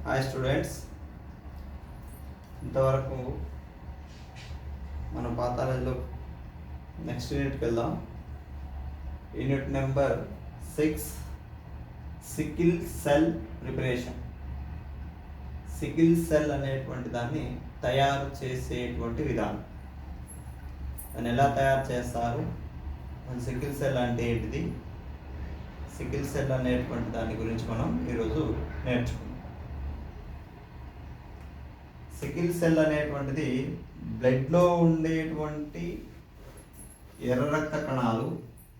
Hi students, ఇంతవరకు మన పాతాలలో next యూనిట్కి వెళ్దాం. Unit number 6, sickle cell preparation. Sickle cell అనేటువంటి దాన్ని తయారు చేసేటువంటి విధానం. దాన్ని ఎలా తయారు చేస్తారు, సికిల్ సెల్ అంటే ఏంటిది, సికిల్ సెల్ అనేటువంటి దాని గురించి మనం ఈరోజు నేర్చుకుందాం. సికిల్ సెల్ అనేటువంటిది బ్లడ్లో ఉండేటువంటి ఎర్ర రక్త కణాలు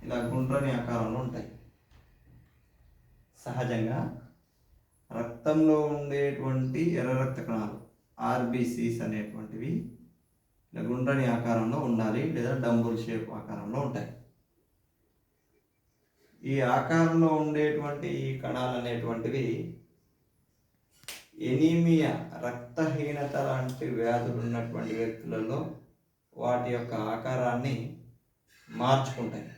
ఇలా గుండ్రని ఆకారంలో ఉంటాయి. సహజంగా రక్తంలో ఉండేటువంటి ఎర్ర రక్త కణాలు ఆర్బిసిస్ అనేటువంటివి ఇలా గుండ్రని ఆకారంలో ఉండాలి, లేదా డంబుల్ షేప్ ఆకారంలో ఉంటాయి. ఈ ఆకారంలో ఉండేటువంటి ఈ కణాలు అనేటువంటివి ఎనీమియా, రక్తహీనత లాంటి వ్యాధులు ఉన్నటువంటి వ్యక్తులలో వాటి యొక్క ఆకారాన్ని మార్చుకుంటాయి.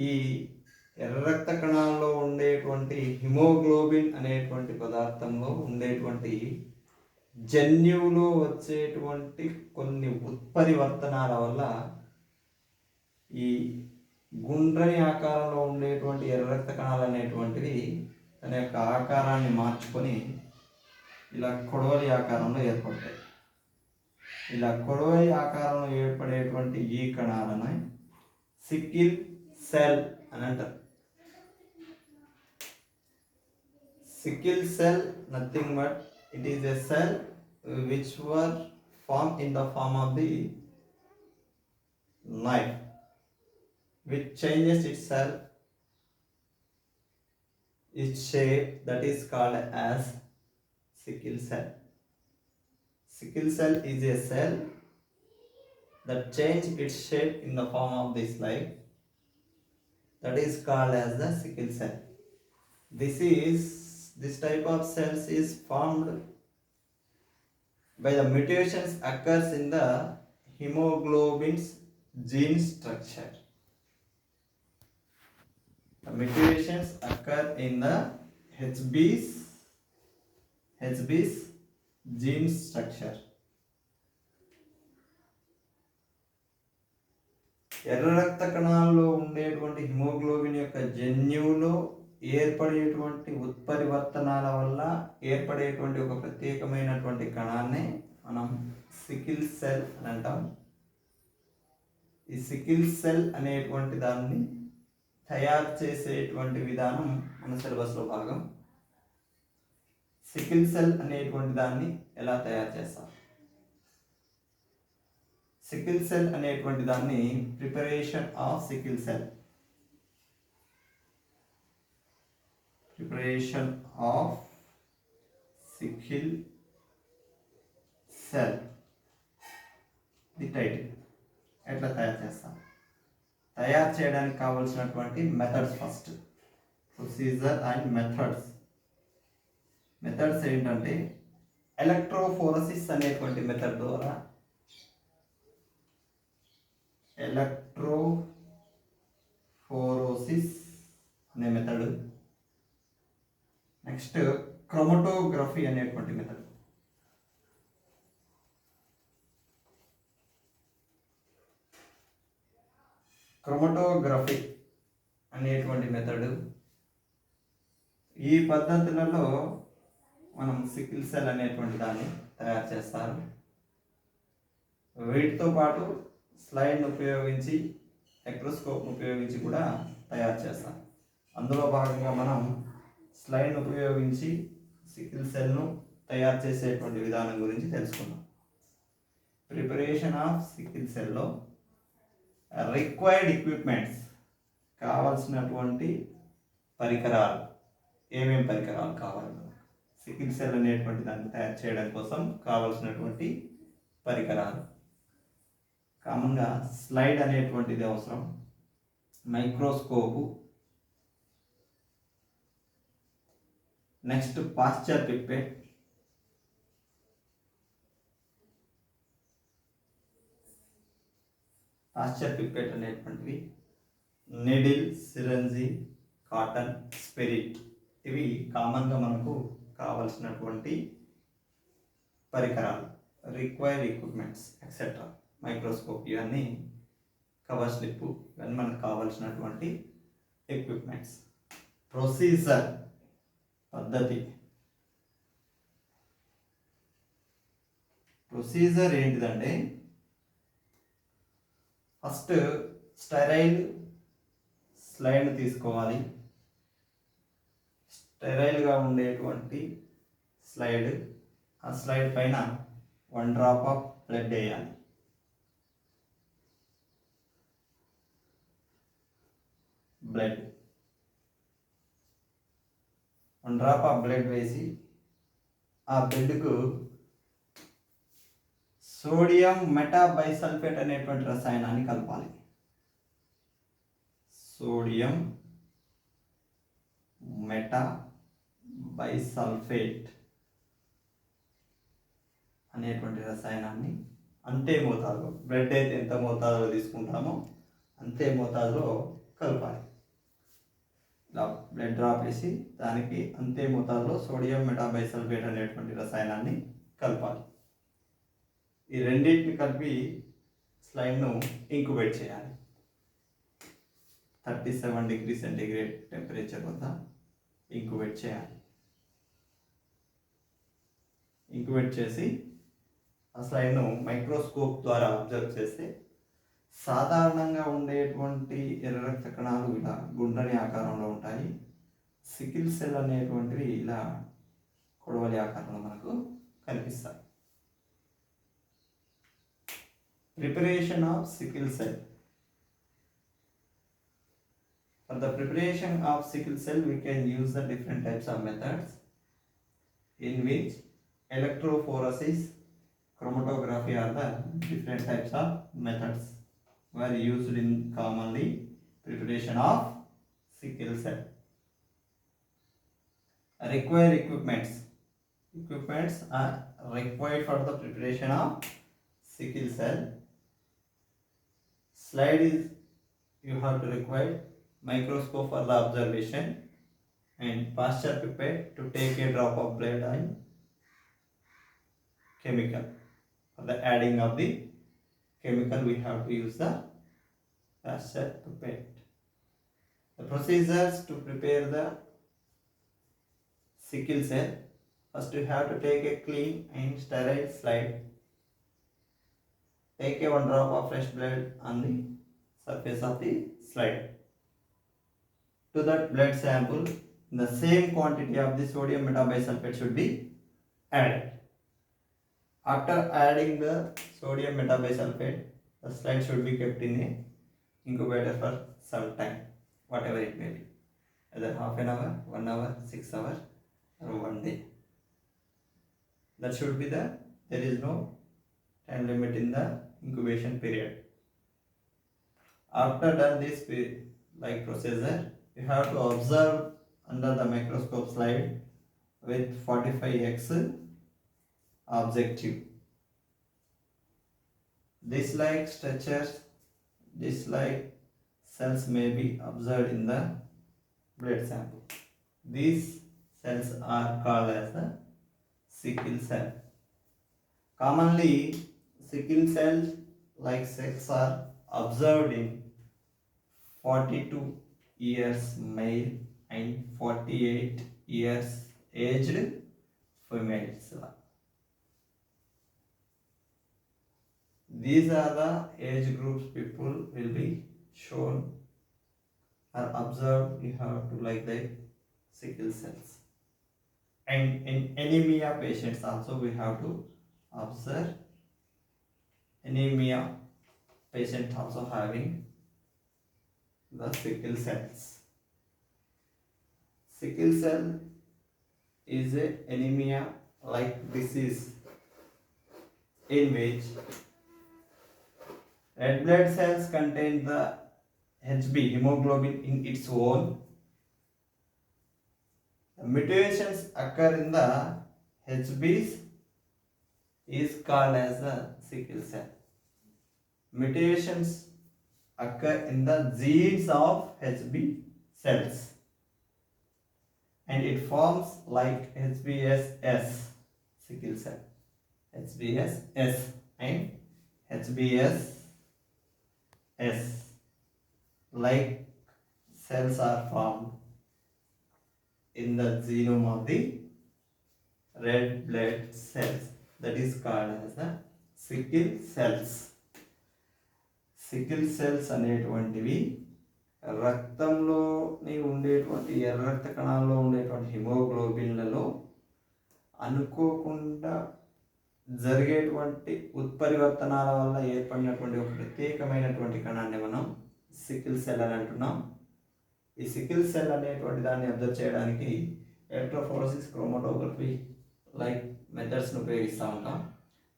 ఈ ఎర్ర రక్త కణాల్లో ఉండేటువంటి హిమోగ్లోబిన్ అనేటువంటి పదార్థంలో ఉండేటువంటి జన్యువులో వచ్చేటువంటి కొన్ని ఉత్పరివర్తనాల వల్ల ఈ గుండ్రని ఆకారంలో ఉండేటువంటి ఎర్ర రక్త కణాలు అనేటువంటివి తన యొక్క ఆకారాన్ని మార్చుకొని ఇలా కొడవలి ఆకారంలో ఏర్పడతాయి. ఇలా కొడవలి ఆకారంలో ఏర్పడేటువంటి ఈ కణాలను సికిల్ సెల్ అని అంటారు. Sickle cell nothing but it is a cell which were form in the form of the knife, which changes itself its shape, that is called as sickle cell. Sickle cell is a cell that change its shape in the form of this life, that is called as the sickle cell. This type of cells is formed by the mutations occurs in the hemoglobin's gene structure. The mutations occur in the HB's gene structure. ఎర్ర రక్త కణాల్లో ఉండేటువంటి haemoglobin యొక్క జన్యువులో ఏర్పడేటువంటి ఉత్పరివర్తనాల వల్ల ఏర్పడేటువంటి ఒక ప్రత్యేకమైనటువంటి కణాన్నే మనం సికిల్ సెల్ అని అంటాం. ఈ సికిల్ సెల్ అనేటువంటి దాన్ని తయారు చేసేటువంటి విధానం మన సిలబస్లో భాగం. సికిల్ సెల్ అనేటువంటి దాన్ని ఎలా తయారు చేస్తాం? సికిల్ సెల్ అనేటువంటి దాన్ని preparation of sickle cell, preparation of sickle cell the title. ఎట్లా తయారు చేస్తాం? తయారు చేయడానికి కావలసినటువంటి methods, first procedure and methods ఏంటంటే ఎలక్ట్రోఫోరసిస్ అనేటువంటి మెథడ్ ద్వారా, ఎలక్ట్రోఫోరోసిస్ అనే మెథడ్, నెక్స్ట్ క్రోమటోగ్రఫీ అనేటువంటి మెథడ్. క్రోమటోగ్రఫీ అనేటువంటి మెథడ్, ఈ పద్ధతులలో మనం సికిల్ సెల్ అనేటువంటి దాన్ని తయారు చేస్తారు. వీటితో పాటు స్లైడ్ను ఉపయోగించి, మైక్రోస్కోప్ను ఉపయోగించి కూడా తయారు చేస్తాం. అందులో భాగంగా మనం స్లైడ్ను ఉపయోగించి సికిల్ సెల్ను తయారు చేసేటువంటి విధానం గురించి తెలుసుకుందాం. ప్రిపరేషన్ ఆఫ్ సికిల్ సెల్లో రిక్వైర్డ్ ఎక్విప్మెంట్స్, కావాల్సినటువంటి పరికరాలు, ఏమేమి పరికరాలు కావాలి సికిల్ సెల్ అనేటువంటి దాన్ని తయారు చేయడం కోసం కావాల్సినటువంటి పరికరాలు. కామన్గా స్లైడ్ అనేటువంటిది అవసరం, మైక్రోస్కోపు, నెక్స్ట్ పాస్చర్ పిప్పెట్, అనేటువంటివి, నీడిల్, సిరంజి, కాటన్, స్పిరిట్ ఇవి కామన్గా మనకు కావలసినటువంటి పరికరాలు, రిక్వైర్డ్ ఎక్విప్మెంట్స్ ఎక్సెట్రా. మైక్రోస్కోప్ ఇవన్నీ, కవర్ స్లిప్ ఇవన్నీ మనకు కావలసినటువంటి ఎక్విప్మెంట్స్. ప్రొసీజర్ పద్ధతి. ప్రొసీజర్ ఏంటిదంటే, ఫస్ట్ స్టెరైల్ స్లైడ్ తీసుకోవాలి. స్టెరైల్గా ఉండేటువంటి స్లైడ్, ఆ స్లైడ్ పైన 1 డ్రాప్ ఆఫ్ బ్లడ్ వేయాలి. బ్లడ్ 1 డ్రాప్ ఆఫ్ బ్లడ్ వేసి ఆ బ్లడ్కు సోడియం మెటాబైసల్ఫేట్ అనేటువంటి రసాయనాన్ని కలపాలి. సోడియం మెటాబైసల్ఫేట్ అనేటువంటి రసాయనాన్ని అంతే మోతాదులో, బ్లడ్ అయితే ఎంత మోతాదులో తీసుకుంటామో అంతే మోతాదులో కలపాలి. ఇలా బ్లడ్ డ్రాప్ వేసి దానికి అంతే మోతాదులో సోడియం మెటాబైసల్ఫేట్ అనేటువంటి రసాయనాన్ని కలపాలి. ఈ రెండింటిని కలిపి స్లైడ్ను ఇంక్యుబేట్ చేయాలి. 37 డిగ్రీ సెంటీగ్రేడ్ టెంపరేచర్ వద్ద ఇంక్యుబేట్ చేయాలి. ఇంక్యుబేట్ చేసి ఆ స్లైడ్ను మైక్రోస్కోప్ ద్వారా అబ్జర్వ్ చేస్తే సాధారణంగా ఉండేటువంటి ఎర్ర రక్త కణాలు ఇలా గుండ్రని ఆకారంలో ఉంటాయి. సికిల్ సెల్ అనేటువంటివి ఇలా కొడవలి ఆకారంలో మనకు కనిపిస్తాయి. Preparation of sickle cell. For the preparation of sickle cell, we can use the different types of methods in which electrophoresis, chromatography are the different types of methods were used in commonly preparation of sickle cell. Required equipments. Equipments are required for the preparation of sickle cell. Slide is, you have to require microscope for the observation and pasture pipette to take a drop of blood and chemical. For the adding of the chemical, we have to use the pasture pipette. The procedures to prepare the sickle cell. First, you have to take a clean and sterile slide. Take a 1 drop of fresh blood on the surface of the slide. To that blood sample, the same quantity of the sodium metabisulfate should be added. After adding the sodium metabisulfate, the slide should be kept in a incubator for some time, whatever it may be, either half an hour, 1 hour, 6 hours, or 1 day. That should be there is no time limit in the incubation period. After done this procedure, you have to observe under the microscope slide with 45x objective. This structures, this cells may be observed in the blood sample. These cells are called as the sickle cell. Commonly, sickle cells cells are observed in 42 years male and 48 years aged females. These are the age groups people will be shown or observed. You have to the sickle cells. And in anemia patients also we have to observe anemia patient also having the sickle cells. Sickle cell is a anemia like disease in which red blood cells contain the HB hemoglobin in its own. The mutations occur in the HBs is called as the sickle cell. Mutations occur in the genes of HB cells and it forms like HBsS sickle cell. HBsS and HBsS like cells are formed in the genome of the red blood cells, that is called as the sickle cells. Sickle cells అనేటువంటివి రక్తంలోని ఉండేటువంటి ఎర్ర రక్త కణాల్లో ఉండేటువంటి హిమోగ్లోబిన్లలో అనుకోకుండా జరిగేటువంటి ఉత్పరివర్తనాల వల్ల ఏర్పడినటువంటి ఒక ప్రత్యేకమైనటువంటి కణాన్ని మనం సికిల్ సెల్ అని అంటున్నాం. ఈ సికిల్ సెల్ అనేటువంటి దాన్ని అబ్జర్వ్ చేయడానికి ఎలక్ట్రోఫోరెసిస్, క్రోమటోగ్రఫీ లైక్ మెథడ్స్ని ఉపయోగిస్తూ ఉంటాం.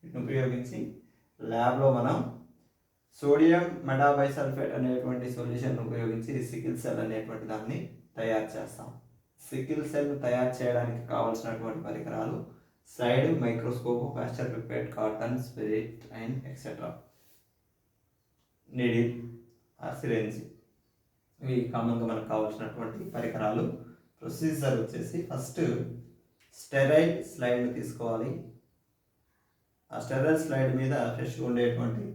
వీటిని ఉపయోగించి ల్యాబ్లో మనం సోడియం మెటాబైసల్ఫేట్ అనేటువంటి సొల్యూషన్ ఉపయోగించి సికిల్ సెల్ అనేటువంటి దాన్ని తయారు చేస్తాం. సికిల్ సెల్ తయారు చేయడానికి కావాల్సినటువంటి పరికరాలు slide, microscope, Pasteur pipette, cotton, spirit and etcetera, needle, syringe, ఇవి కామన్గా మనకు కావాల్సినటువంటి పరికరాలు. ప్రొసీజర్ వచ్చేసి ఫస్ట్ స్టెరైల్ స్లైడ్ని తీసుకోవాలి. ఆ స్టెరైల్ స్లైడ్ మీద ఫ్రెష్గా ఉండేటువంటి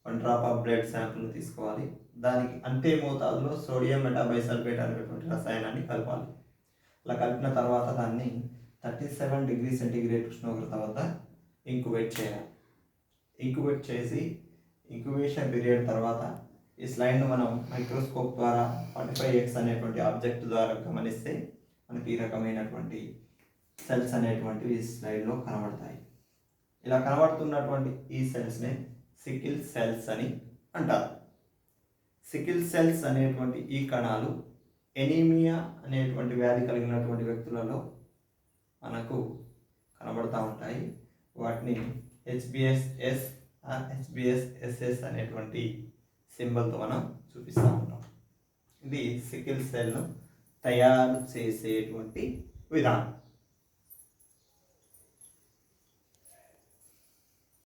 1 డ్రాప్ ఆఫ్ బ్లడ్ శాంపుల్ని తీసుకోవాలి. దానికి అంతే మోతాదులో సోడియం మెటాబైసల్ఫేట్ అనేటువంటి రసాయనాన్ని కలపాలి. అలా కలిపిన తర్వాత దాన్ని 37 డిగ్రీ సెంటీగ్రేడ్ ఉష్ణోగ్రత వద్ద ఇంక్యుబేట్ చేయాలి. ఇంక్యుబేట్ చేసి ఇంక్యుబేషన్ పీరియడ్ తర్వాత ఈ స్లైడ్ను మనం మైక్రోస్కోప్ ద్వారా 45X అనేటువంటి ఆబ్జెక్ట్ ద్వారా గమనిస్తే మనకి ఈ రకమైనటువంటి సెల్స్ అనేటువంటివి ఈ స్లైడ్లో కనబడతాయి. ఇలా కనబడుతున్నటువంటి ఈ సెల్స్ని సికిల్ సెల్స్ అని అంటారు. సికిల్ సెల్స్ అనేటువంటి ఈ కణాలు ఎనీమియా అనేటువంటి వ్యాధి కలిగినటువంటి వ్యక్తులలో మనకు కనబడుతూ ఉంటాయి. వాటిని HBsS HBsSS అనేటువంటి సింబల్తో మనం చూపిస్తూ ఉంటాం. ఇది సికిల్ సెల్ను తయారు చేసేటువంటి విధానం.